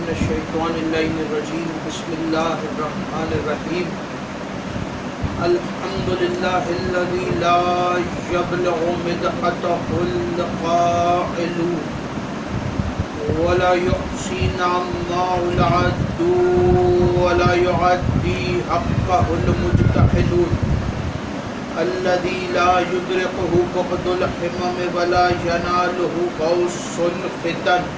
من الشیطان اللعین الرجیم بسم اللہ الرحمن الرحیم الحمد للہ الذی لا یبلغ مدحتہ القائل ولا يحصي نعمه العد ولا يعدي حقه المجتهدون الذي لا يدركه بعد الحمم ولا يناله غوص الفتن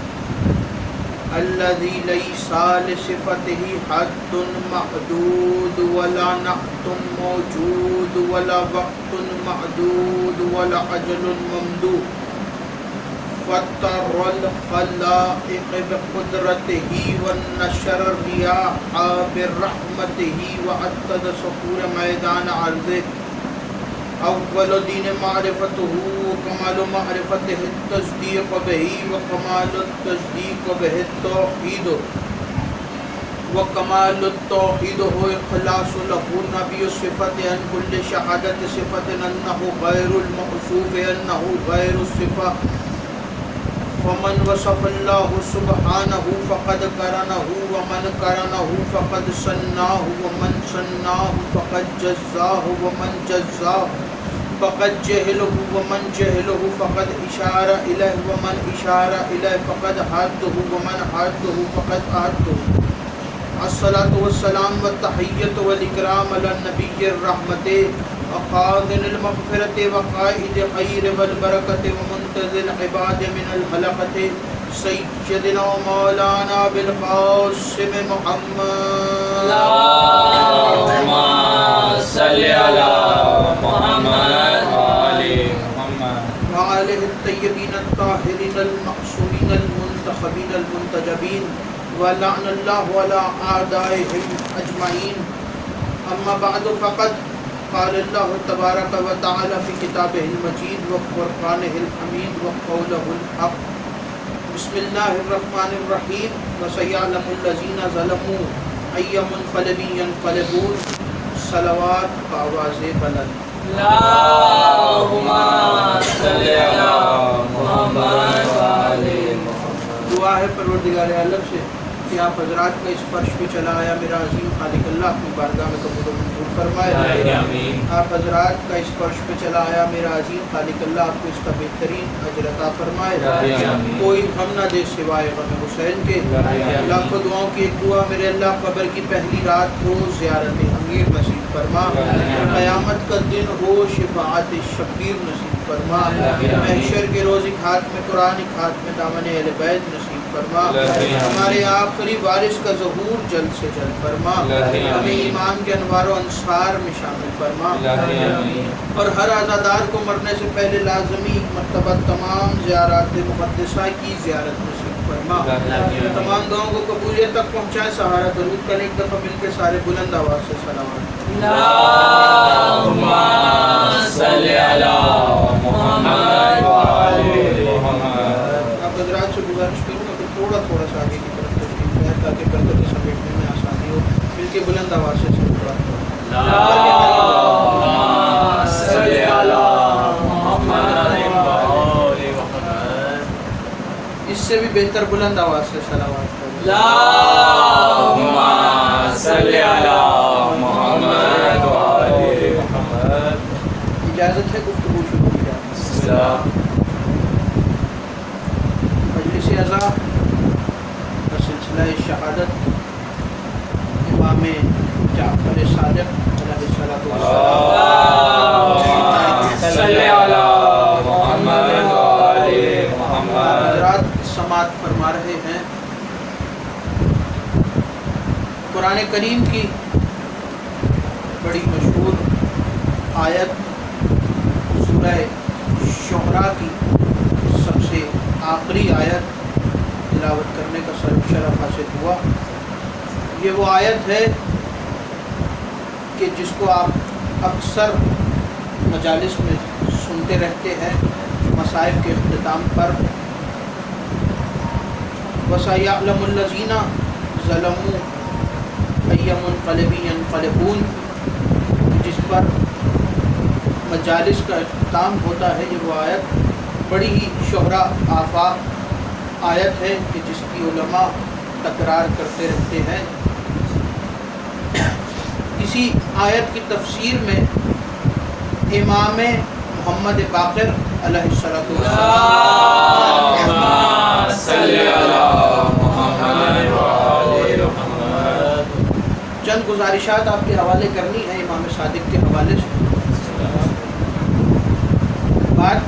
الذي ليس لصفته حد محدود ولا نعت موجود ولا وقت معدود ولا أجل ممدود فطر الخلائق بقدرته ونشر الرياح برحمته وعدد صخور ميدان عرضه اول دین معرفته وکمال معرفته التصدیق به وکمال التصدیق به التوحید وکمال التوحید هو اخلاص له نبی الصفت عن كل شهادت صفت انه غیر الموصوف انه غیر الصفت ومن وصف الله سبحانه فقد قرنه ومن قرنه فقد سناه ومن سناه فقد جزاه ومن جزاه فقد جهله ومن جهله فقد اشار اليه ومن اشار اليه فقد حده ومن حده فقد احده الصلاة والسلام والتحیۃ والاکرام علی النبی الرحمۃ وقاضٍ المغفرۃ وقائد خیر والبرکۃ ومنتظر العباد من الحلقۃ سیدنا مولانا بالقاسم محمد اللہم صلی علی محمد وآلہ الطیبین الطاہرین المعصومین المنتخبین المنتجبین ولعن اللہ علی اعدائهم اجمعین اما بعد فقد قال اللہ تبارک و تعالی فی کتابہ المجید وفرقانہ الحمید وقولہ الحق بسم اللہ الرحمن الرحیم وسیعلم الذین ظلموا ای منقلب ینقلبون صلوات بآواز بلند اللہم صلی علی محمد وآلہ محمد دعا ہے پروردگار عالم سے کہ آپ حضرات کا اس فرش پہ چلا آیا میرا عظیم خالق اللہ اپنی بارگاہ میں قبول و منظور فرمائے. آپ حضرات کا اس فرش پہ چلا آیا میرا عظیم خالق اللہ آپ کو اس کا بہترین اجر عطا فرمائے. کوئی غم نہ دے سوائے غم حسین کے. لاکھوں دعاؤں کی ایک دعا میرے اللہ قبر کی پہلی رات کو زیارت امیر نصیب فرما. قیامت کا دن ہو شفاعت شبیر نصیب فرما. محشر کے روز ایک ہاتھ میں قرآن ایک ہاتھ میں دامن اہل بیت نصیب فرما. ہمارے آخری وارث کا ظہور جلد سے جلد فرما. ہمیں ایمان کے انوار و انصار میں شامل فرما. اور ہر عزادار کو مرنے سے پہلے لازمی مرتبہ تمام زیارات مقدسہ کی زیارت نصیب فرما. تمام دعاؤں کو قبولیت تک پہنچائے. سہارا درود کریں ایک دفعہ مل کے سارے بلند آواز سے صلوات. اللہم صلی علی محمد وآلہ محمد. آپ حضرات سے گزارش کروں گا کہ تھوڑا سا آگے کی طرف تشریف لائیں تاکہ برکت سمیٹنے میں آسانی ہو. مل کے بلند آواز سے صلوات. اللہم صلی علی محمد وآلہ محمد. اس سے بھی بہتر بلند آواز سے صلوات. اللہم صلی علی محمد وآلہ محمد. اجازت ہے گفتگو شروع کی جائے. مجلس عزا کا سلسلہ شہادت امام جعفر صادق علیہ السلام صلی علی محمد وآلہ محمد. حضرات سماعت فرما رہے ہیں قرآن کریم کی بڑی مشہور آیت سورہ شعراء کی سب سے آخری آیت تلاوت کرنے کا شرف حاصل ہوا. یہ وہ آیت ہے کہ جس کو آپ اکثر مجالس میں سنتے رہتے ہیں مصائب کے اختتام پر. وَسَيَعْلَمُ الَّذِينَ ظَلَمُوا أَيَّ مُنقَلِبٍ يَنقَلِبُونَ, جس پر مجالس کا اختتام ہوتا ہے. یہ وہ آیت بڑی ہی شہرا آفاق آیت ہے کہ جس کی علماء تکرار کرتے رہتے ہیں. اسی آیت کی تفسیر میں امام محمد باقر علیہ الصلوۃ چند گزارشات آپ کے حوالے کرنی ہے امام صادق کے حوالے سے. بات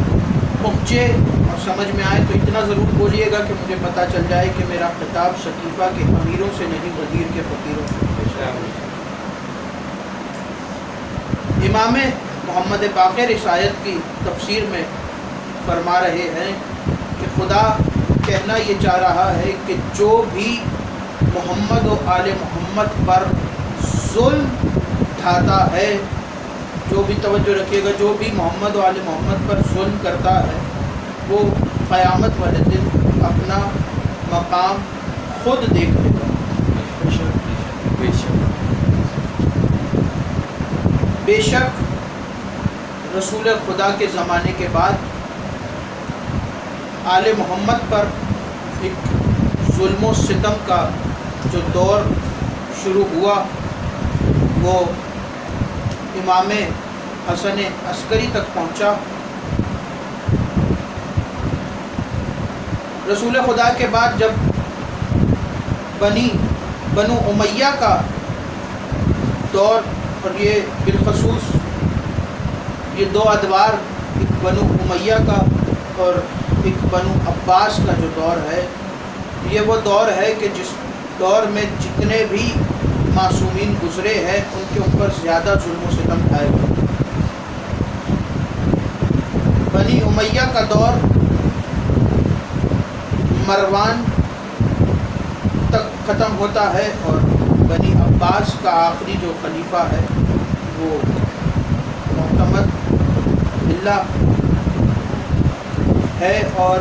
پہنچے اور سمجھ میں آئے تو اتنا ضرور بولیے گا کہ مجھے پتہ چل جائے کہ میرا خطاب سقیفہ کے امیروں سے نہیں غدیر کے فقیروں سے. امام محمد باقر اس آیت کی تفسیر میں فرما رہے ہیں کہ خدا کہنا یہ چاہ رہا ہے کہ جو بھی محمد و آل محمد پر ظلم ڈھاتا ہے، جو بھی توجہ رکھیے گا، جو بھی محمد و آل محمد پر ظلم کرتا ہے وہ قیامت والے دن اپنا مقام خود دیکھ لے گا. بے شک رسول خدا کے زمانے کے بعد آل محمد پر ایک ظلم و ستم کا جو دور شروع ہوا وہ امام حسن عسکری تک پہنچا. رسول خدا کے بعد جب بنو امیہ کا دور، اور یہ بالخصوص یہ دو ادوار، ایک بنو امیہ کا اور ایک بنو عباس کا جو دور ہے، یہ وہ دور ہے کہ جس دور میں جتنے بھی معصومین گزرے ہیں ان کے اوپر زیادہ ظلم و ستم ڈھائے گئے. بنی امیہ کا دور مروان تک ختم ہوتا ہے، اور بنی عباس کا آخری جو خلیفہ ہے وہ معتمد باللہ ہے. اور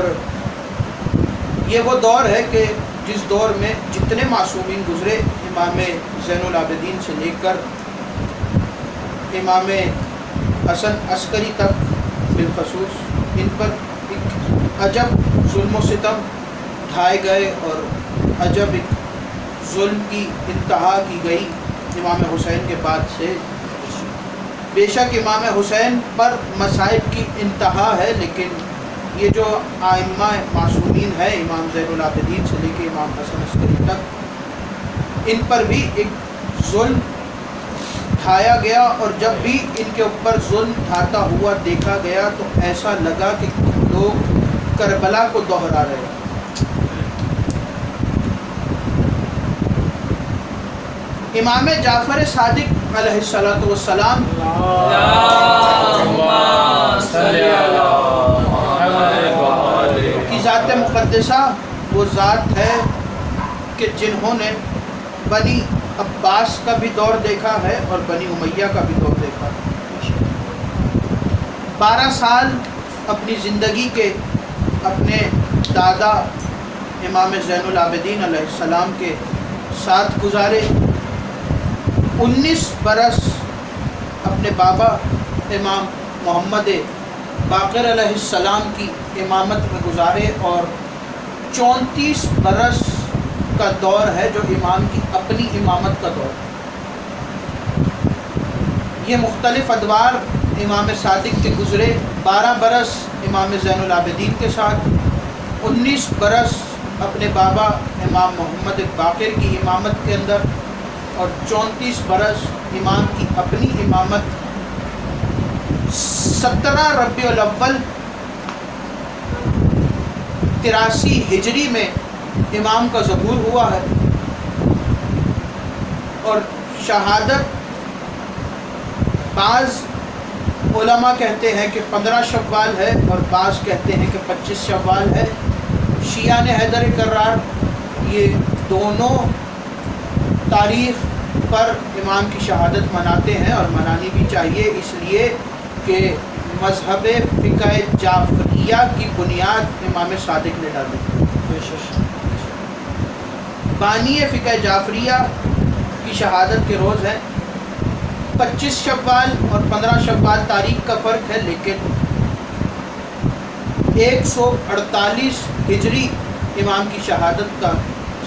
یہ وہ دور ہے کہ جس دور میں جتنے معصومین گزرے، امام زین العابدین سے لے کر امام حسن عسکری تک بالخصوص، ان پر ایک عجب ظلم و ستم ڈھائے گئے اور عجب ایک ظلم کی انتہا کی گئی امام حسین کے بعد سے. بے شک امام حسین پر مصائب کی انتہا ہے، لیکن یہ جو آئمہ معصومین ہے امام زین العابدین سے لے کے امام حسن عسکری تک، ان پر بھی ایک ظلم ڈھایا گیا. اور جب بھی ان کے اوپر ظلم ڈھاتا ہوا دیکھا گیا تو ایسا لگا کہ لوگ کربلا کو دوہرا رہے ہیں. امام جعفر صادق علیہ الصلوۃ والسلام کی ذات مقدسہ وہ ذات ہے کہ جنہوں نے بنی عباس کا بھی دور دیکھا ہے اور بنی امیہ کا بھی دور دیکھا ہے. 12 سال اپنی زندگی کے اپنے دادا امام زین العابدین علیہ السلام کے ساتھ گزارے. 19 برس اپنے بابا امام محمد باقر علیہ السلام کی امامت میں گزارے، اور 34 برس کا دور ہے جو امام کی اپنی امامت کا دور ہے. یہ مختلف ادوار امام صادق کے گزرے. 12 برس امام زین العابدین کے ساتھ، 19 برس اپنے بابا امام محمد باقر کی امامت کے اندر، اور 34 برس امام کی اپنی امامت. 17 ربیع الاول 83 ہجری میں امام کا ظہور ہوا ہے، اور شہادت بعض علماء کہتے ہیں کہ 15 شوال ہے اور بعض کہتے ہیں کہ 25 شوال ہے. شیعہ نے حیدر کرار یہ دونوں تاریخ پر امام کی شہادت مناتے ہیں، اور منانی بھی چاہیے، اس لیے کہ مذہب فقہ جعفریہ کی بنیاد امام صادق نے ڈالی. بانی فقہ جعفریہ کی شہادت کے روز ہے. 25 شوال اور 15 شوال تاریخ کا فرق ہے، لیکن 148 ہجری امام کی شہادت کا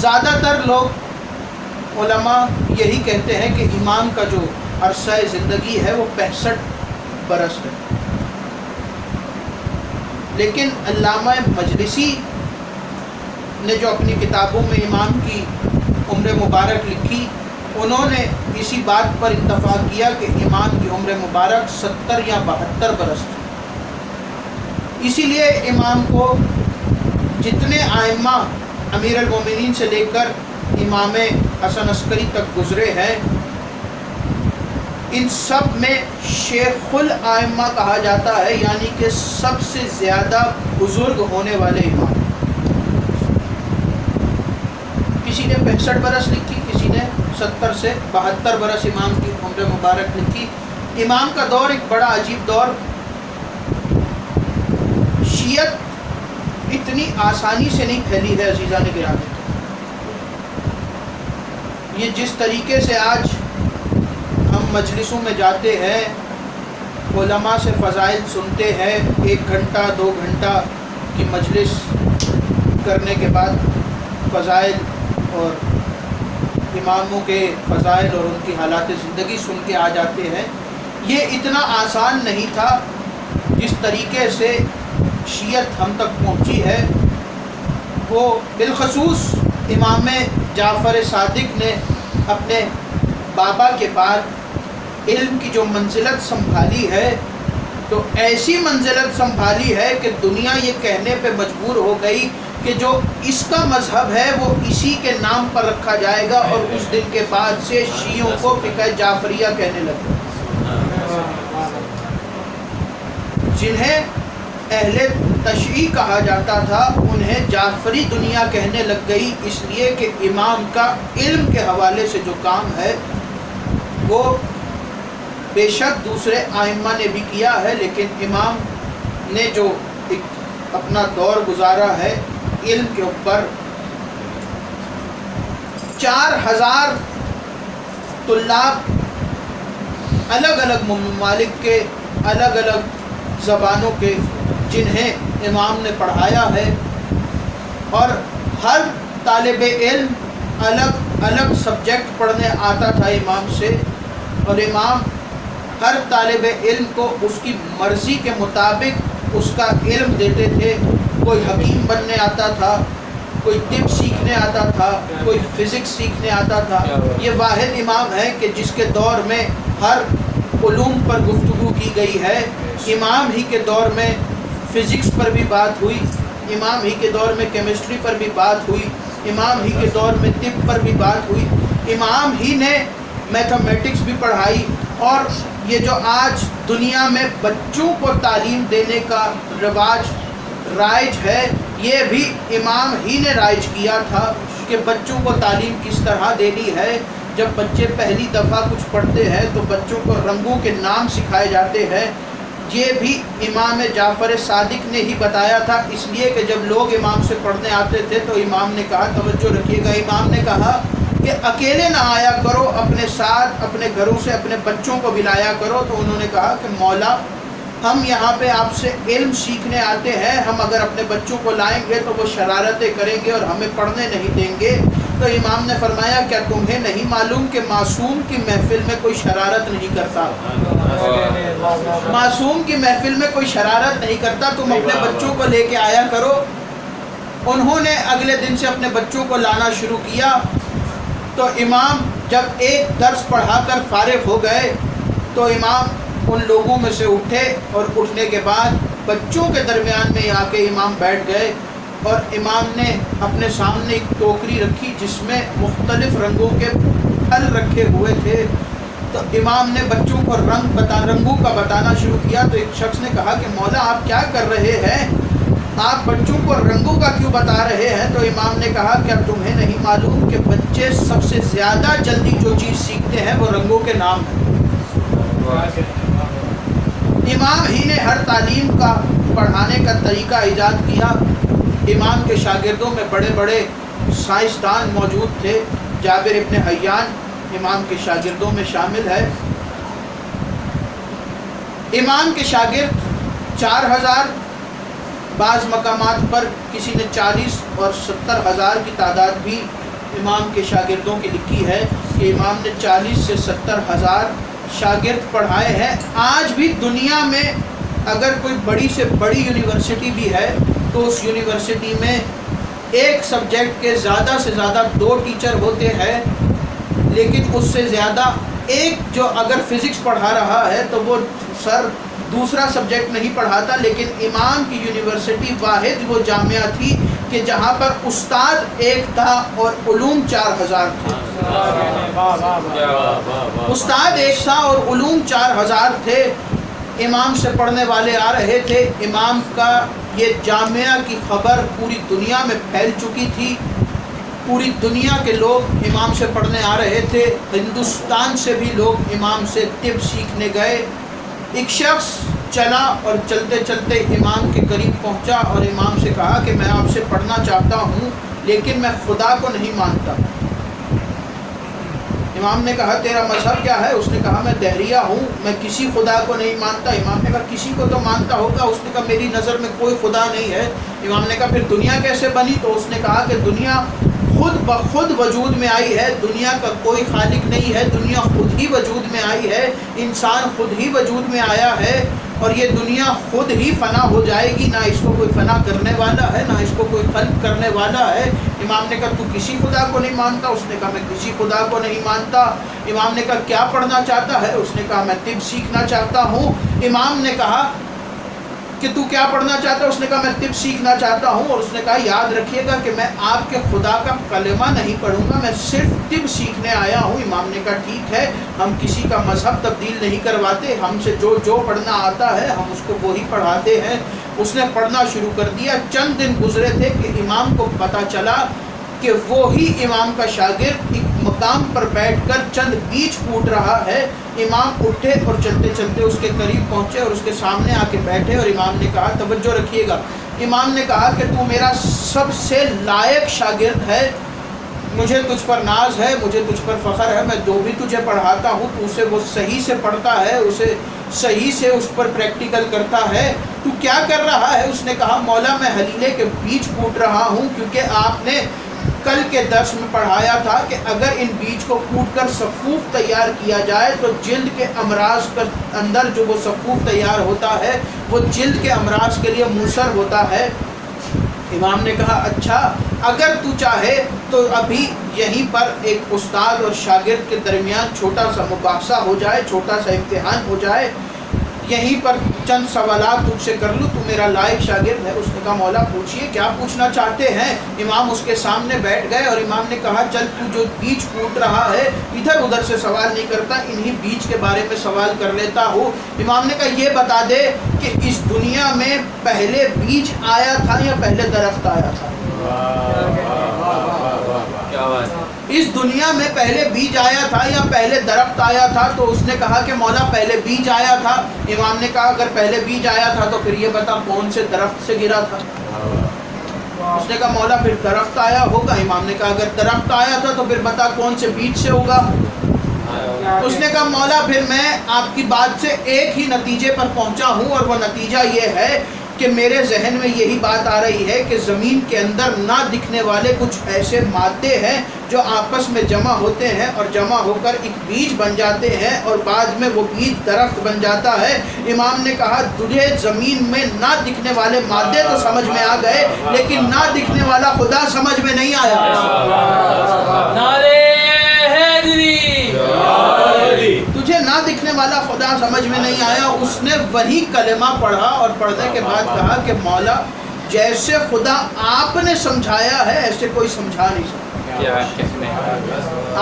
زیادہ تر لوگ علماء یہی کہتے ہیں کہ امام کا جو عرصہ زندگی ہے وہ 65 برس ہے، لیکن علامہ مجلسی نے جو اپنی کتابوں میں امام کی عمر مبارک لکھی، انہوں نے اسی بات پر اتفاق کیا کہ امام کی عمر مبارک 70 یا 72 برس تھی۔ اسی لیے امام کو جتنے ائمہ امیر المومنین سے لے کر امام حسن عسکری تک گزرے ہیں، ان سب میں شیخ الائمہ کہا جاتا ہے، یعنی کہ سب سے زیادہ بزرگ ہونے والے امام۔ کسی نے 65 برس لکھی، کسی نے 70 سے 72 برس امام کی عمر مبارک لکھی۔ امام کا دور ایک بڑا عجیب دور، شیعت اتنی آسانی سے نہیں پھیلی ہے عزیزان گرامی۔ یہ جس طریقے سے آج ہم مجلسوں میں جاتے ہیں، علماء سے فضائل سنتے ہیں، 1 گھنٹہ 2 گھنٹہ کی مجلس کرنے کے بعد فضائل اور اماموں کے فضائل اور ان کی حالات زندگی سن کے آ جاتے ہیں، یہ اتنا آسان نہیں تھا جس طریقے سے شیعت ہم تک پہنچی ہے۔ وہ بالخصوص امام جعفر صادق نے اپنے بابا کے بعد علم کی جو منزلت سنبھالی ہے، تو ایسی منزلت سنبھالی ہے کہ دنیا یہ کہنے پہ مجبور ہو گئی کہ جو اس کا مذہب ہے وہ اسی کے نام پر رکھا جائے گا، اور اس دن کے بعد سے شیعوں کو فقہ جعفریہ کہنے لگے۔ جنہیں اہل تشیع کہا جاتا تھا، انہیں جعفری دنیا کہنے لگ گئی، اس لیے کہ امام کا علم کے حوالے سے جو کام ہے وہ بے شک دوسرے ائمہ نے بھی کیا ہے، لیکن امام نے جو ایک اپنا دور گزارا ہے علم کے اوپر، 4000 طلاب الگ الگ ممالک کے، الگ الگ زبانوں کے، جنہیں امام نے پڑھایا ہے، اور ہر طالب علم الگ الگ سبجیکٹ پڑھنے آتا تھا امام سے، اور امام ہر طالب علم کو اس کی مرضی کے مطابق اس کا علم دیتے تھے۔ کوئی حکیم بننے آتا تھا، کوئی طب سیکھنے آتا تھا، کوئی فزکس سیکھنے آتا تھا۔ یہ واحد امام ہے کہ جس کے دور میں ہر علوم پر گفتگو کی گئی ہے۔ امام ہی کے دور میں فزکس پر بھی بات ہوئی، امام ہی کے دور میں کیمسٹری پر بھی بات ہوئی، امام ہی کے دور میں طب پر بھی بات ہوئی، امام ہی نے میتھمیٹکس بھی پڑھائی۔ اور یہ جو آج دنیا میں بچوں کو تعلیم دینے کا رائج ہے، یہ بھی امام ہی نے رائج کیا تھا کہ بچوں کو تعلیم کس طرح دینی ہے۔ جب بچے پہلی دفعہ کچھ پڑھتے ہیں تو بچوں کو رنگوں کے نام سکھائے جاتے ہیں، یہ بھی امام جعفر صادق نے ہی بتایا تھا، اس لیے کہ جب لوگ امام سے پڑھنے آتے تھے تو امام نے کہا، توجہ رکھیے گا، امام نے کہا کہ اکیلے نہ آیا کرو، اپنے ساتھ اپنے گھروں سے اپنے بچوں کو بلایا کرو۔ تو انہوں نے کہا کہ مولا، ہم یہاں پہ آپ سے علم سیکھنے آتے ہیں، ہم اگر اپنے بچوں کو لائیں گے تو وہ شرارتیں کریں گے اور ہمیں پڑھنے نہیں دیں گے۔ تو امام نے فرمایا، کیا تمہیں نہیں معلوم کہ معصوم کی محفل میں کوئی شرارت نہیں کرتا؟ معصوم کی محفل میں کوئی شرارت نہیں کرتا، تم اپنے بچوں کو لے کے آیا کرو۔ انہوں نے اگلے دن سے اپنے بچوں کو لانا شروع کیا۔ تو امام جب ایک درس پڑھا کر فارغ ہو گئے تو امام ان لوگوں میں سے اٹھے، اور اٹھنے کے بعد بچوں کے درمیان میں آ کے امام بیٹھ گئے، اور امام نے اپنے سامنے ایک ٹوکری رکھی جس میں مختلف رنگوں کے پھل رکھے ہوئے تھے۔ تو امام نے بچوں کو رنگوں کا بتانا شروع کیا۔ تو ایک شخص نے کہا کہ مولا، آپ کیا کر رہے ہیں؟ آپ بچوں کو رنگوں کا کیوں بتا رہے ہیں؟ تو امام نے کہا، کیا تمہیں نہیں معلوم کہ بچے سب سے زیادہ جلدی جو چیز سیکھتے ہیں وہ رنگوں کے نام ہیں؟ امام ہی نے ہر تعلیم کا پڑھانے کا طریقہ ایجاد کیا۔ امام کے شاگردوں میں بڑے بڑے سائنسدان موجود تھے۔ جابر ابن حیان امام کے شاگردوں میں شامل ہے۔ امام کے شاگرد 4000 بعض مقامات پر کسی نے 40 اور 70 ہزار کی تعداد بھی امام کے شاگردوں کی لکھی ہے کہ امام نے 40 سے 70 ہزار شاگرد پڑھائے ہیں۔ آج بھی دنیا میں اگر کوئی بڑی سے بڑی یونیورسٹی بھی ہے تو اس یونیورسٹی میں ایک سبجیکٹ کے زیادہ سے زیادہ 2 ٹیچر ہوتے ہیں، لیکن اس سے زیادہ ایک جو اگر فزکس پڑھا رہا ہے تو وہ سر دوسرا سبجیکٹ نہیں پڑھاتا، لیکن امام کی یونیورسٹی واحد وہ جامعہ تھی کہ جہاں پر استاد ایک تھا اور علوم 4000 تھے۔ استاد ایک تھا اور علوم 4000 تھے۔ امام سے پڑھنے والے آ رہے تھے، امام کا یہ جامعہ کی خبر پوری دنیا میں پھیل چکی تھی، پوری دنیا کے لوگ امام سے پڑھنے آ رہے تھے، ہندوستان سے بھی لوگ امام سے طب سیکھنے گئے۔ ایک شخص چلا اور چلتے چلتے امام کے قریب پہنچا اور امام سے کہا کہ میں آپ سے پڑھنا چاہتا ہوں لیکن میں خدا کو نہیں مانتا۔ امام نے کہا تیرا مذہب کیا ہے؟ اس نے کہا میں دہریہ ہوں، میں کسی خدا کو نہیں مانتا۔ امام نے کہا کسی کو تو مانتا ہوگا؟ اس نے کہا میری نظر میں کوئی خدا نہیں ہے۔ امام نے کہا پھر دنیا کیسے بنی؟ تو اس نے کہا کہ دنیا خود بخود وجود میں آئی ہے، دنیا کا کوئی خالق نہیں ہے، دنیا خود ہی وجود میں آئی ہے، انسان خود ہی وجود میں آیا ہے اور یہ دنیا خود ہی فنا ہو جائے گی، نہ اس کو کوئی فنا کرنے والا ہے نہ اس کو کوئی خلق کرنے والا ہے۔ امام نے کہا تو کسی خدا کو نہیں مانتا؟ اس نے کہا میں کسی خدا کو نہیں مانتا۔ امام نے کہا کیا پڑھنا چاہتا ہے؟ اس نے کہا میں طب سیکھنا چاہتا ہوں۔ امام نے کہا کہ تو کیا پڑھنا چاہتا ہے؟ اس نے کہا میں طب سیکھنا چاہتا ہوں۔ اور اس نے کہا یاد رکھیے گا کہ میں آپ کے خدا کا کلمہ نہیں پڑھوں گا، میں صرف طب سیکھنے آیا ہوں۔ امام نے کہا ٹھیک ہے، ہم کسی کا مذہب تبدیل نہیں کرواتے، ہم سے جو پڑھنا آتا ہے ہم اس کو وہی پڑھاتے ہیں۔ اس نے پڑھنا شروع کر دیا۔ چند دن گزرے تھے کہ امام کو پتہ چلا کہ وہی امام کا شاگرد ایک مقام پر بیٹھ کر چند بیج کوٹ رہا ہے۔ امام اٹھے اور چلتے چلتے اس کے قریب پہنچے اور اس کے سامنے آ کے بیٹھے اور امام نے کہا توجہ رکھیے گا، امام نے کہا کہ تو میرا سب سے لائق شاگرد ہے، مجھے تجھ پر ناز ہے، مجھے تجھ پر فخر ہے، میں جو بھی تجھے پڑھاتا ہوں تو اسے وہ صحیح سے پڑھتا ہے، اسے صحیح سے اس پر پریکٹیکل کرتا ہے۔ تو کیا کر رہا ہے؟ اس نے کہا مولا میں حلیلے کے بیج کوٹ رہا ہوں، کیونکہ آپ نے کل کے درس میں پڑھایا تھا کہ اگر ان بیج کو کوٹ کر صفوف تیار کیا جائے تو جلد کے امراض کے اندر جو وہ صفوف تیار ہوتا ہے وہ جلد کے امراض کے لیے موثر ہوتا ہے۔ امام نے کہا اچھا، اگر تو چاہے تو ابھی یہیں پر ایک استاد اور شاگرد کے درمیان چھوٹا سا مباحثہ ہو جائے، چھوٹا سا امتحان ہو جائے، یہیں پر چند سوالات تجھ سے کر لوں، تو میرا لائق شاگرد ہے۔ اس نے کہا مولا پوچھئے کیا پوچھنا چاہتے ہیں؟ امام اس کے سامنے بیٹھ گئے اور امام نے کہا چل تو جو بیج کوٹ رہا ہے ادھر ادھر سے سوال نہیں کرتا، انہی بیج کے بارے میں سوال کر لیتا ہوں۔ امام نے کہا یہ بتا دے کہ اس دنیا میں پہلے بیج آیا تھا یا پہلے درخت آیا تھا؟ اس دنیا میں پہلے بیج آیا تھا یا پہلے درخت آیا تھا؟ تو اس نے کہا کہ مولا پہلے بیج آیا تھا۔ امام نے کہا اگر پہلے بیج آیا تھا تو پھر یہ بتا کون سے درخت سے گرا تھا؟ اس نے کہا مولا پھر درخت آیا ہوگا۔ امام نے کہا اگر درخت آیا تھا تو پھر بتا کون سے بیج سے ہوگا؟ اس نے کہا مولا پھر میں آپ کی بات سے ایک ہی نتیجے پر پہنچا ہوں اور وہ نتیجہ یہ ہے کہ میرے ذہن میں یہی بات آ رہی ہے کہ زمین کے اندر نہ دکھنے والے کچھ ایسے مادے ہیں جو آپس میں جمع ہوتے ہیں اور جمع ہو کر ایک بیج بن جاتے ہیں اور بعد میں وہ بیج درخت بن جاتا ہے۔ امام نے کہا تجھے زمین میں نہ دکھنے والے مادے تو سمجھ میں آ گئے لیکن نہ دکھنے والا خدا سمجھ میں نہیں آیا۔ تجھے نہ دکھنے والا خدا سمجھ میں نہیں آیا۔ اس نے وہی کلمہ پڑھا اور پڑھنے کے بعد کہا کہ مولا جیسے خدا آپ نے سمجھایا ہے ایسے کوئی سمجھا نہیں سکتا۔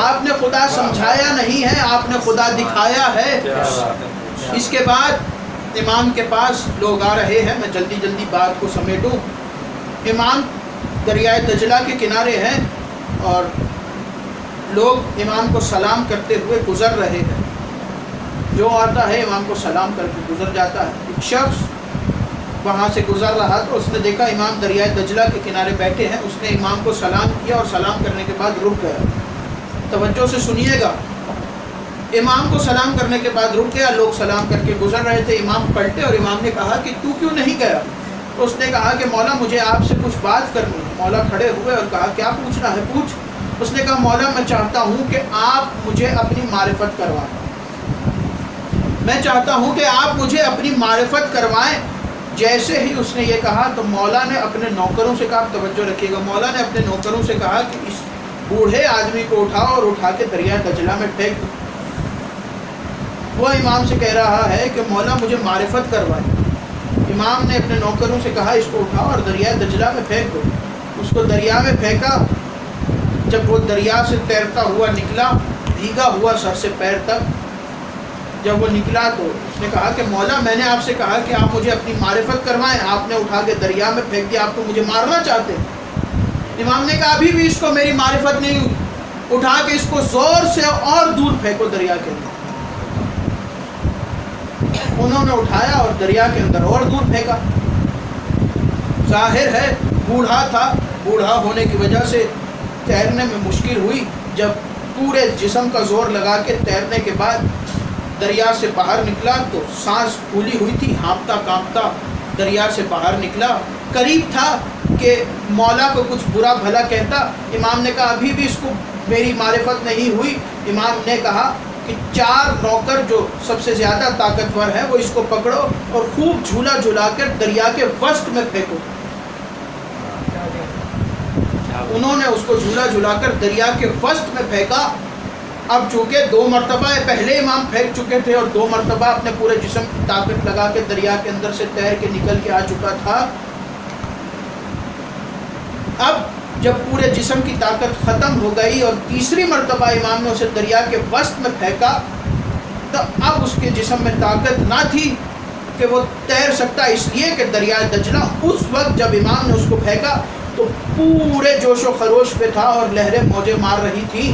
آپ نے خدا سمجھایا نہیں ہے، آپ نے خدا دکھایا ہے۔ اس کے بعد امام کے پاس لوگ آ رہے ہیں، میں جلدی جلدی بات کو سمیٹوں۔ امام دریائے دجلہ کے کنارے ہیں اور لوگ امام کو سلام کرتے ہوئے گزر رہے ہیں، جو آتا ہے امام کو سلام کر کے گزر جاتا ہے۔ ایک شخص وہاں سے گزر رہا تو اس نے دیکھا امام دریائے دجلہ کے کنارے بیٹھے ہیں، اس نے امام کو سلام کیا اور سلام کرنے کے بعد رک گیا۔ توجہ سے سنیے گا، امام کو سلام کرنے کے بعد رک گیا، لوگ سلام کر کے گزر رہے تھے، امام پلٹے اور امام نے کہا کہ تو کیوں نہیں گیا؟ تو اس نے کہا کہ مولا مجھے آپ سے کچھ بات کرنی ہے۔ مولا کھڑے ہوئے اور کہا کیا پوچھنا ہے پوچھ۔ اس نے کہا مولا میں چاہتا ہوں کہ آپ مجھے اپنی معرفت کروائیں، میں چاہتا ہوں کہ آپ مجھے اپنی معرفت کروائیں۔ جیسے ہی اس نے یہ کہا تو مولا نے اپنے نوکروں سے کہا، توجہ رکھیے گا، مولا نے اپنے نوکروں سے کہا کہ اس بوڑھے آدمی کو اٹھاؤ اور اٹھا کے دریا دجلہ میں پھینک دو۔ وہ امام سے کہہ رہا ہے کہ مولا مجھے معرفت کروائے۔ امام نے اپنے نوکروں سے کہا اس کو اٹھاؤ اور دریا دجلہ میں پھینک دو۔ اس کو دریا میں پھینکا، جب وہ دریا سے تیرتا ہوا نکلا، بھیگا ہوا سر سے پیر تک، جب وہ نکلا تو اس نے کہا کہ مولا میں نے آپ سے کہا کہ آپ مجھے اپنی معرفت کروائیں، آپ نے اٹھا کے دریا میں پھینک دیا، آپ تو مجھے مارنا چاہتے ہیں۔ امام نے کہا ابھی بھی اس کو میری معرفت نہیں ہوئی، اٹھا کے اس کو زور سے اور دور پھینکو دریا کے اندر۔ انہوں نے اٹھایا اور دریا کے اندر اور دور پھینکا۔ ظاہر ہے بوڑھا تھا، بوڑھا ہونے کی وجہ سے تیرنے میں مشکل ہوئی۔ جب پورے جسم کا زور لگا کے تیرنے کے بعد دریا سے باہر نکلا تو سانس پھولی ہوئی تھی، ہانپتا کانپتا دریا سے باہر نکلا۔ قریب تھا کہ مولا کو کچھ برا بھلا کہتا۔ امام نے کہا ابھی بھی اس کو میری معرفت نہیں ہوئی۔ امام نے کہا کہ 4 نوکر جو سب سے زیادہ طاقتور ہیں وہ اس کو پکڑو اور خوب جھولا جھلا کر دریا کے وسط میں پھینکو۔ انہوں نے اس کو جھولا جھلا کر دریا کے وسط میں پھینکا۔ اب چونکہ 2 مرتبہ پہلے امام پھینک چکے تھے اور 2 مرتبہ اپنے پورے جسم کی طاقت لگا کے دریا کے اندر سے تیر کے نکل کے آ چکا تھا۔ اب جب پورے جسم کی طاقت ختم ہو گئی اور تیسری مرتبہ امام نے اسے دریا کے وسط میں پھینکا تو اب اس کے جسم میں طاقت نہ تھی کہ وہ تیر سکتا، اس لیے کہ دریا دجلہ اس وقت جب امام نے اس کو پھینکا تو پورے جوش و خروش پہ تھا اور لہریں موجیں مار رہی تھی۔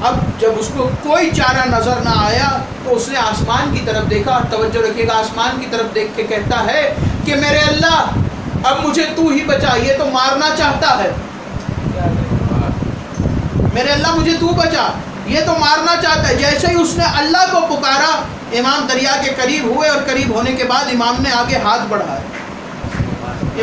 اب جب اس کو کوئی چارہ نظر نہ آیا تو اس نے آسمان کی طرف دیکھا، توجہ رکھیے گا، آسمان کی طرف دیکھ کے کہتا ہے کہ میرے اللہ اب مجھے تو ہی بچا، یہ تو مارنا چاہتا ہے، میرے اللہ مجھے تو بچا، یہ تو مارنا چاہتا ہے۔ جیسے ہی اس نے اللہ کو پکارا امام دریا کے قریب ہوئے اور قریب ہونے کے بعد امام نے آگے ہاتھ بڑھایا،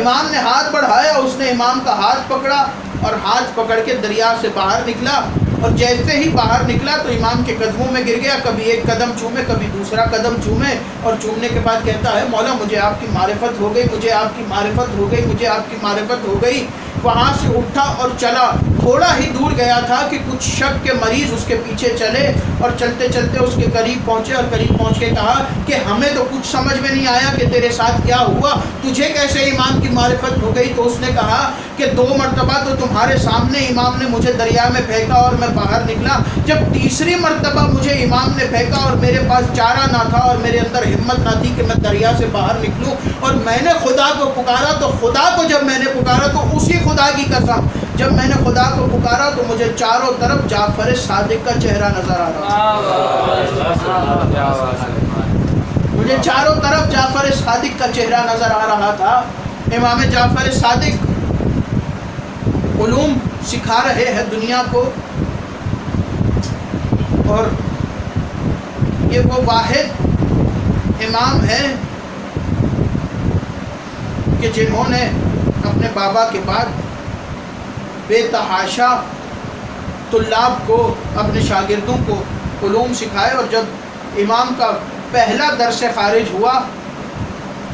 امام نے ہاتھ بڑھایا، اس نے امام کا ہاتھ پکڑا اور ہاتھ پکڑ کے دریا سے باہر نکلا اور جیسے ہی باہر نکلا تو امام کے قدموں میں گر گیا، کبھی ایک قدم چومے کبھی دوسرا قدم چومے اور چومنے کے بعد کہتا ہے مولا مجھے آپ کی معرفت ہو گئی، مجھے آپ کی معرفت ہو گئی، مجھے آپ کی معرفت ہو گئی۔ وہاں سے اٹھا اور چلا، تھوڑا ہی دور گیا تھا کہ کچھ شک کے مریض اس کے پیچھے چلے اور چلتے چلتے اس کے قریب پہنچے اور قریب پہنچ کے کہا کہ ہمیں تو کچھ سمجھ میں نہیں آیا کہ تیرے ساتھ کیا ہوا، تجھے کیسے امام کی معرفت ہو گئی؟ تو اس نے کہا کہ 2 مرتبہ تو تمہارے سامنے امام نے مجھے دریا میں پھینکا اور میں باہر نکلا، جب تیسری مرتبہ مجھے امام نے پھینکا اور میرے پاس چارہ نہ تھا اور میرے اندر ہمت نہ تھی کہ میں دریا سے باہر نکلوں اور میں نے خدا کو پکارا، تو خدا کو جب میں نے پکارا تو اسی خدا کی قسم جب میں نے خدا کو پکارا تو مجھے چاروں طرف جعفر صادق کا چہرہ نظر آ رہا تھا، مجھے چاروں طرف جعفر صادق کا چہرہ نظر آ رہا تھا۔ امام جعفر صادق علوم سکھا رہے ہیں دنیا کو، اور یہ وہ واحد امام ہیں کہ جنہوں نے اپنے بابا کے بعد بے تحاشا طلاب کو، اپنے شاگردوں کو علوم سکھائے۔ اور جب امام کا پہلا درس خارج ہوا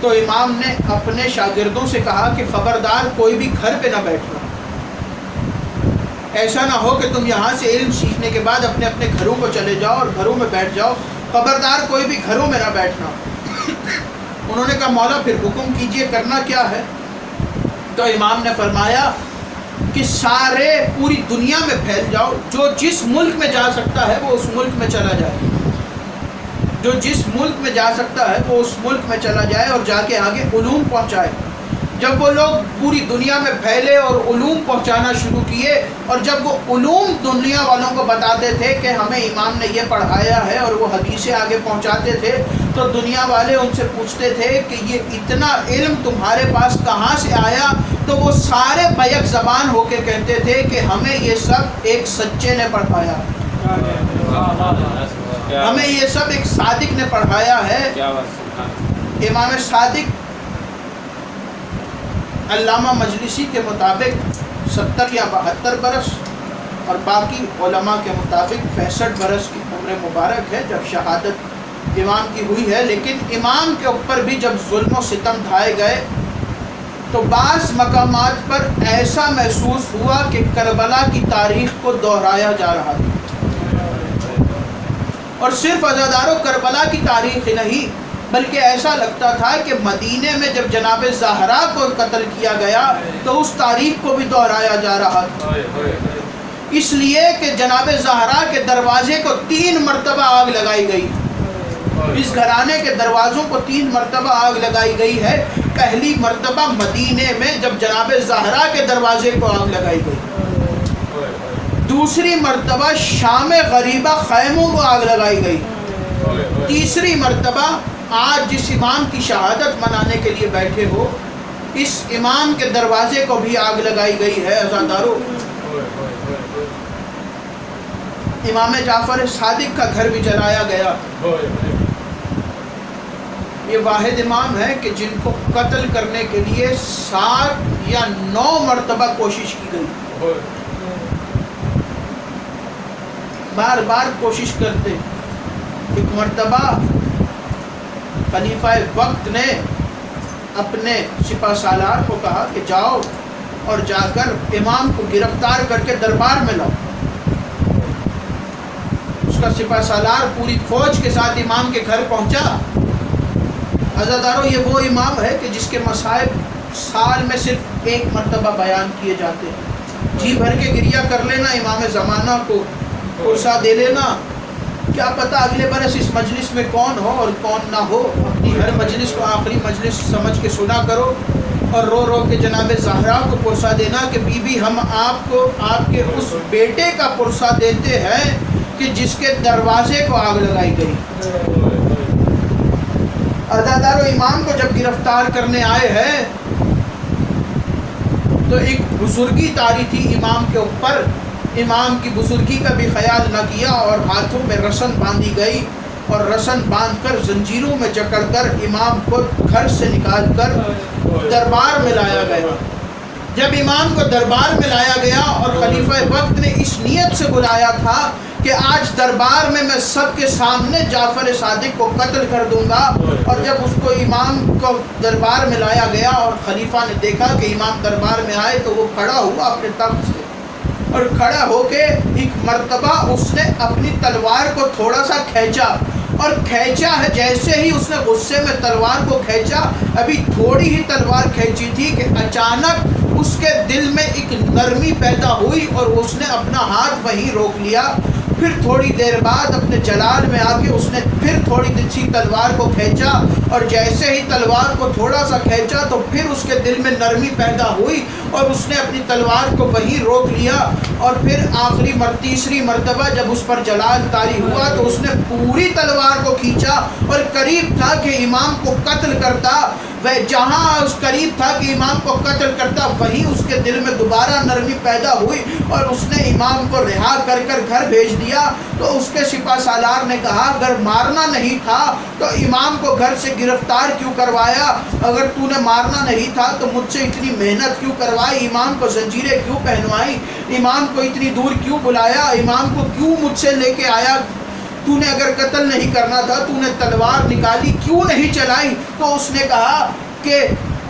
تو امام نے اپنے شاگردوں سے کہا کہ خبردار کوئی بھی گھر پہ نہ بیٹھنا، ایسا نہ ہو کہ تم یہاں سے علم سیکھنے کے بعد اپنے اپنے گھروں کو چلے جاؤ اور گھروں میں بیٹھ جاؤ، خبردار کوئی بھی گھروں میں نہ بیٹھنا۔ انہوں نے کہا مولا پھر حکم کیجئے کرنا کیا ہے؟ تو امام نے فرمایا کہ سارے پوری دنیا میں پھیل جاؤ، جو جس ملک میں جا سکتا ہے وہ اس ملک میں چلا جائے، جو جس ملک میں جا سکتا ہے وہ اس ملک میں چلا جائے اور جا کے آگے علوم پہنچائے۔ جب وہ لوگ پوری دنیا میں پھیلے اور علوم پہنچانا شروع کیے، اور جب وہ علوم دنیا والوں کو بتاتے تھے کہ ہمیں امام نے یہ پڑھایا ہے اور وہ حدیثیں آگے پہنچاتے تھے، تو دنیا والے ان سے پوچھتے تھے کہ یہ اتنا علم تمہارے پاس کہاں سے آیا؟ تو وہ سارے بیک زبان ہو کے کہتے تھے کہ ہمیں یہ سب ایک سچے نے پڑھایا، ہمیں یہ سب ایک صادق نے پڑھایا ہے۔ امام صادق علامہ مجلسی کے مطابق 70 یا 72 برس اور باقی علماء کے مطابق 65 برس کی عمر مبارک ہے جب شہادت امام کی ہوئی ہے. لیکن امام کے اوپر بھی جب ظلم و ستم ڈھائے گئے تو بعض مقامات پر ایسا محسوس ہوا کہ کربلا کی تاریخ کو دہرایا جا رہا تھا. اور صرف عزادارو کربلا کی تاریخ ہی نہیں بلکہ ایسا لگتا تھا کہ مدینے میں جب جناب زہرا کو قتل کیا گیا تو اس تاریخ کو بھی دہرایا جا رہا تھا. اس لیے کہ جناب زہرا کے دروازے کو 3 مرتبہ آگ لگائی گئی. اس گھرانے کے دروازوں کو 3 مرتبہ آگ لگائی گئی ہے. پہلی مرتبہ مدینے میں جب جناب زہرا کے دروازے کو آگ لگائی گئی. دوسری مرتبہ شام غریبہ خیموں کو آگ لگائی گئی. تیسری مرتبہ آج جس امام کی شہادت منانے کے لیے بیٹھے ہو اس امام کے دروازے کو بھی آگ لگائی گئی ہے. عزادارو امام جعفر صادق کا گھر بھی جلایا گیا. یہ واحد امام ہے کہ جن کو قتل کرنے کے لیے 7 یا 9 مرتبہ کوشش کی گئی. بار بار کوشش کرتے. ایک مرتبہ خلیفہ وقت نے اپنے سپہ سالار کو کہا کہ جاؤ اور جا کر امام کو گرفتار کر کے دربار میں لاؤ. اس کا سپہ سالار پوری فوج کے ساتھ امام کے گھر پہنچا. عزادارو یہ وہ امام ہے کہ جس کے مصائب سال میں صرف 1 مرتبہ بیان کیے جاتے ہیں. جی بھر کے گریہ کر لینا امام زمانہ کو پرسہ دے لینا. کیا پتہ اگلے برس اس مجلس میں کون ہو اور کون نہ ہو. اپنی ہر مجلس کو آخری مجلس سمجھ کے سنا کرو اور رو رو کے جناب زہرا کو پرسہ دینا کہ بی بی ہم آپ کو آپ کے اس بیٹے کا پرسہ دیتے ہیں کہ جس کے دروازے کو آگ لگائی گئی. عزادارو امام کو جب گرفتار کرنے آئے ہیں تو ایک بزرگی طاری تھی امام کے اوپر. امام کی بزرگی کا بھی خیال نہ کیا اور ہاتھوں میں رسن باندھی گئی اور رسن باندھ کر زنجیروں میں جکڑ کر امام کو گھر سے نکال کر دربار میں لایا گیا. جب امام کو دربار میں لایا گیا اور خلیفہ وقت نے اس نیت سے بلایا تھا کہ آج دربار میں سب کے سامنے جعفر صادق کو قتل کر دوں گا. اور جب اس کو امام کو دربار میں لایا گیا اور خلیفہ نے دیکھا کہ امام دربار میں آئے تو وہ کھڑا ہوا اپنے تخت سے اور کھڑا ہو کے ایک مرتبہ اس نے اپنی تلوار کو تھوڑا سا کھینچا اور کھینچا ہے جیسے ہی اس نے غصے میں تلوار کو کھینچا ابھی تھوڑی ہی تلوار کھینچی تھی کہ اچانک اس کے دل میں ایک نرمی پیدا ہوئی اور اس نے اپنا ہاتھ وہیں روک لیا. پھر تھوڑی دیر بعد اپنے جلال میں آ کے اس نے پھر تھوڑی سی تلوار کو کھینچا اور جیسے ہی تلوار کو تھوڑا سا کھینچا تو پھر اس کے دل میں نرمی پیدا ہوئی اور اس نے اپنی تلوار کو وہیں روک لیا. اور پھر تیسری مرتبہ جب اس پر جلال طاری ہوا تو اس نے پوری تلوار کو کھینچا اور قریب تھا کہ امام کو قتل کرتا. جہاں اس قریب تھا کہ امام کو قتل کرتا وہیں اس کے دل میں دوبارہ نرمی پیدا ہوئی اور اس نے امام کو رہا کر گھر بھیج دیا. تو اس کے سپہ سالار نے کہا اگر مارنا نہیں تھا تو امام کو گھر سے گرفتار کیوں کروایا. اگر تو نے مارنا نہیں تھا تو مجھ سے اتنی محنت کیوں کروائی. امام کو زنجیریں کیوں پہنوائی. امام کو اتنی دور کیوں بلایا. امام کو کیوں مجھ سے لے کے آیا. تو نے اگر قتل نہیں کرنا تھا تو نے تلوار نکالی کیوں نہیں چلائی. تو اس نے کہا کہ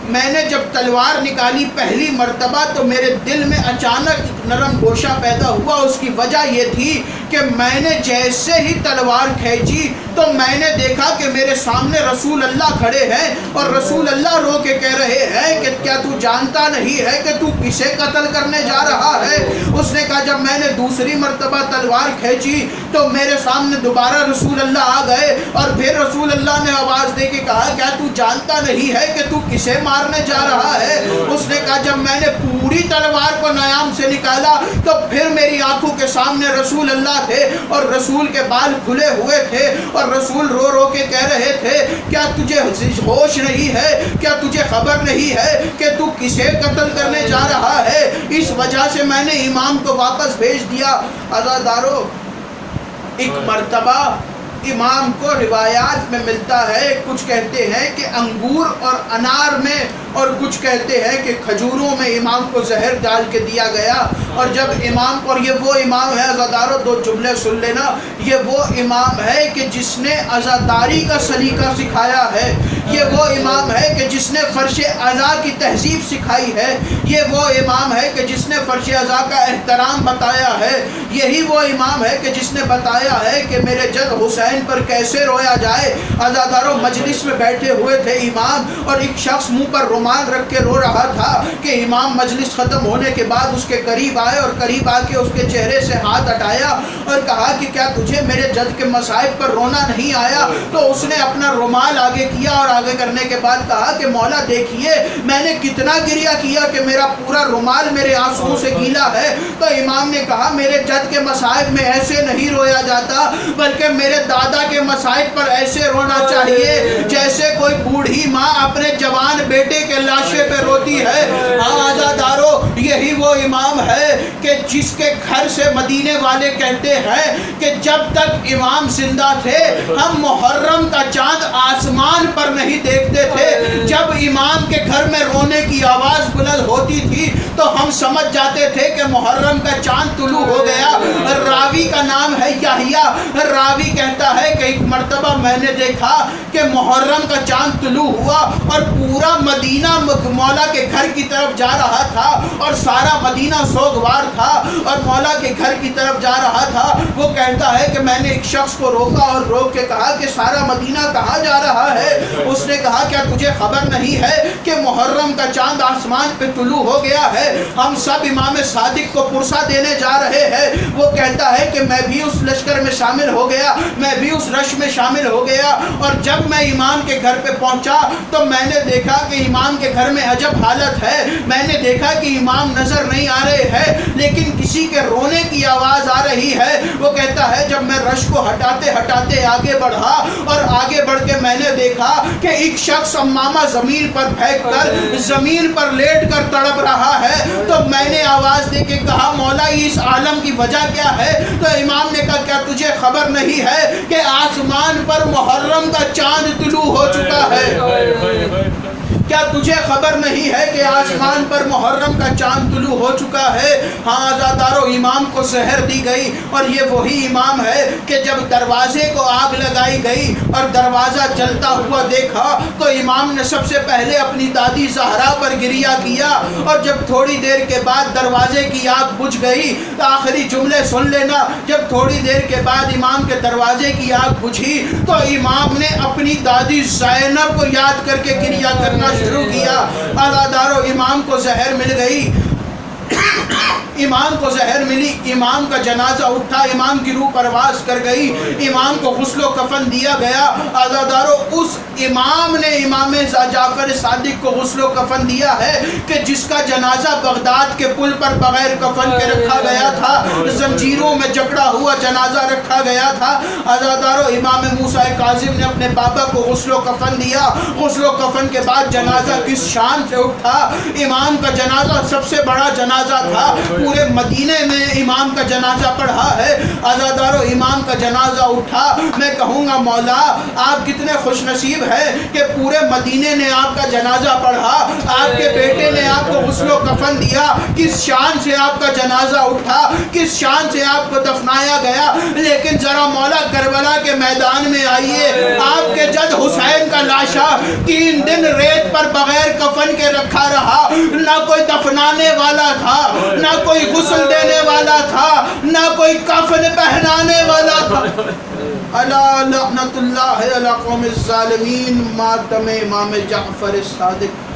میں نے جب تلوار نکالی پہلی مرتبہ تو میرے دل میں اچانک ایک نرم گوشہ پیدا ہوا. اس کی وجہ یہ تھی کہ میں نے جیسے ہی تلوار کھینچی تو میں نے دیکھا کہ میرے سامنے رسول اللہ کھڑے ہیں اور رسول اللہ رو کے کہہ رہے ہیں کہ کیا تو جانتا نہیں ہے کہ تو کسے قتل کرنے جا رہا ہے. اس نے کہا جب میں نے دوسری مرتبہ تلوار کھینچی تو میرے سامنے دوبارہ رسول اللہ آ گئے اور پھر رسول اللہ نے آواز دے کے کہا کیا تو جانتا نہیں ہے کہ تو کسے مارنے جا رہا ہے. اس نے کہا جب میں نے پوری تلوار کو نیام سے نکالا تو پھر میری آنکھوں کے سامنے رسول اللہ تھے اور رسول کے بال کھلے ہوئے تھے اور رسول رو رو کے کہہ رہے تھے کیا تجھے ہوش نہیں ہے. کیا تجھے خبر نہیں ہے کہ تو کسے قتل کرنے جا رہا ہے. اس وجہ سے میں نے امام کو واپس بھیج دیا. عزادارو ایک مرتبہ امام کو روایات میں ملتا ہے کچھ کہتے ہیں کہ انگور اور انار میں اور کچھ کہتے ہیں کہ کھجوروں میں امام کو زہر ڈال کے دیا گیا، اور جب امام کو، اور یہ وہ امام ہے عزادارو، دو جملے سن لینا، یہ وہ امام ہے کہ جس نے عزاداری کا سلیقہ سکھایا ہے، یہ وہ امام ہے کہ جس نے فرش عزا کی تہذیب سکھائی ہے، یہ وہ امام ہے کہ جس نے فرش عزا کا احترام بتایا ہے، یہی وہ امام ہے کہ جس نے بتایا ہے کہ میرے جد حسین پر کیسے رویا جائے۔ عزادارو مجلس میں بیٹھے ہوئے تھے امام، اور ایک شخص منہ پر رومال رکھ کے رو رہا تھا کہ امام مجلس ختم ہونے کے بعد اس کے قریب آئے، اور قریب آ کے اس کے چہرے سے ہاتھ ہٹایا اور کہا کہ کیا تجھے میرے جد کے مصائب پر رونا نہیں آیا؟ تو اس نے اپنا رومال آگے کیا، اور آگے کرنے کے بعد کہا کہ مولا دیکھیے میں نے کتنا گریہ کیا کہ میرا پورا رومال میرے آنسوؤں سے گیلا ہے۔ تو امام نے کہا میرے جد کے مصائب میں ایسے نہیں رویا جاتا، بلکہ میرے دادا کے مصائب پر ایسے رونا چاہیے جیسے کوئی بوڑھی ماں اپنے جوان بیٹے کے لاشے پہ روتی ہے۔ ہاں عزادارو، یہی وہ امام ہے کہ جس کے گھر سے مدینے والے کہتے ہیں کہ جب تک امام زندہ تھے ہم محرم کا چاند آسمان پر نہیں دیکھتے تھے، جب امام کے گھر میں رونے کی آواز بلند ہوتی تھی تو ہم سمجھ جاتے تھے کہ محرم کا چاند طلوع ہو گیا۔ راوی کا نام ہے یحییٰ، راوی کہتا ہے کہ ایک مرتبہ میں نے دیکھا کہ محرم کا چاند طلوع ہوا اور پورا مدینہ مولا کے گھر کی طرف جا رہا تھا، اور سارا مدینہ سوگوار تھا اور مولا کے گھر کی طرف جا رہا تھا۔ وہ کہتا ہے کہ میں نے ایک شخص کو روکا اور روک کے کہا کہ سارا مدینہ کہاں جا رہا ہے؟ اس نے کہا کیا تجھے خبر نہیں ہے کہ محرم کا چاند آسمان پہ طلوع ہو گیا ہے؟ ہم سب امام صادق کو پرسہ دینے جا رہے ہیں۔ وہ کہتا ہے کہ میں بھی اس لشکر میں شامل ہو گیا، میں بھی اس رش میں شامل ہو گیا، اور جب میں امام کے گھر پہ پہنچا تو میں نے دیکھا کہ امام کے گھر میں عجب حالت ہے۔ میں نے دیکھا کہ امام نظر نہیں آ رہے ہیں لیکن کسی کے رونے کی آواز آ رہی ہے۔ وہ کہتا ہے جب میں رش کو ہٹاتے ہٹاتے آگے بڑھا اور آگے بڑھ کے میں نے دیکھا کہ ایک شخص امامہ زمین پر پھینک کر زمین پر لیٹ کر تڑپ رہا ہے، تو میں نے آواز دے کے کہا مولا اس عالم کی وجہ کیا ہے؟ تو امام نے کہا کیا تجھے خبر نہیں ہے کہ آسمان پر محرم کا چاند طلوع ہو چکا ہے؟ کیا تجھے خبر نہیں ہے کہ آسمان پر محرم کا چاند طلوع ہو چکا ہے؟ ہاں عزادارو، امام کو زہر دی گئی، اور یہ وہی امام ہے کہ جب دروازے کو آگ لگائی گئی اور دروازہ جلتا ہوا دیکھا تو امام نے سب سے پہلے اپنی دادی زہرا پر گریہ کیا، اور جب تھوڑی دیر کے بعد دروازے کی آگ بجھ گئی تو آخری جملے سن لینا، جب تھوڑی دیر کے بعد امام کے دروازے کی آگ بجھی تو امام نے اپنی دادی زینب کو یاد کر کے گریہ کرنا شروع کیا۔ عزادارو، امام کو زہر مل گئی، امام کو زہر ملی، امام کا جنازہ اٹھا، امام کی روح پرواز کر گئی، امام کو غسل و کفن دیا گیا۔ عزادارو، اس امام نے امام جعفر صادق کو غسل و کفن دیا ہے کہ جس کا جنازہ بغداد کے پل پر بغیر کفن کے رکھا گیا تھا، زنجیروں میں جکڑا ہوا جنازہ رکھا گیا تھا۔ عزادارو، امام موسیٰ کاظم نے اپنے بابا کو غسل و کفن دیا، غسل و کفن کے بعد جنازہ کس شان سے اٹھا؟ امام کا جنازہ سب سے بڑا جنازہ تھا، پورے مدینے میں امام کا جنازہ پڑھا ہے۔ عزادارو، امام کا جنازہ اٹھا، میں کہوں گا مولا آپ کتنے خوش نصیب ہیں کہ پورے مدینے نے آپ کا جنازہ پڑھا، آپ کے بیٹے نے آپ کو غسل و کفن دیا، کس شان سے آپ کا جنازہ اٹھا، کس شان سے آپ کو دفنایا گیا۔ لیکن ذرا مولا کربلا کے میدان میں آئیے، آپ کے جد حسین کا لاشا 3 دن ریت پر بغیر کفن کے رکھا رہا، نہ کوئی دفنانے والا تھا، نہ کوئی غسل دینے والا تھا، نہ کوئی کفن پہنانے والا تھا۔ الا لعنت اللہ علی قوم الظالمین، ماتم امام جعفر صادق۔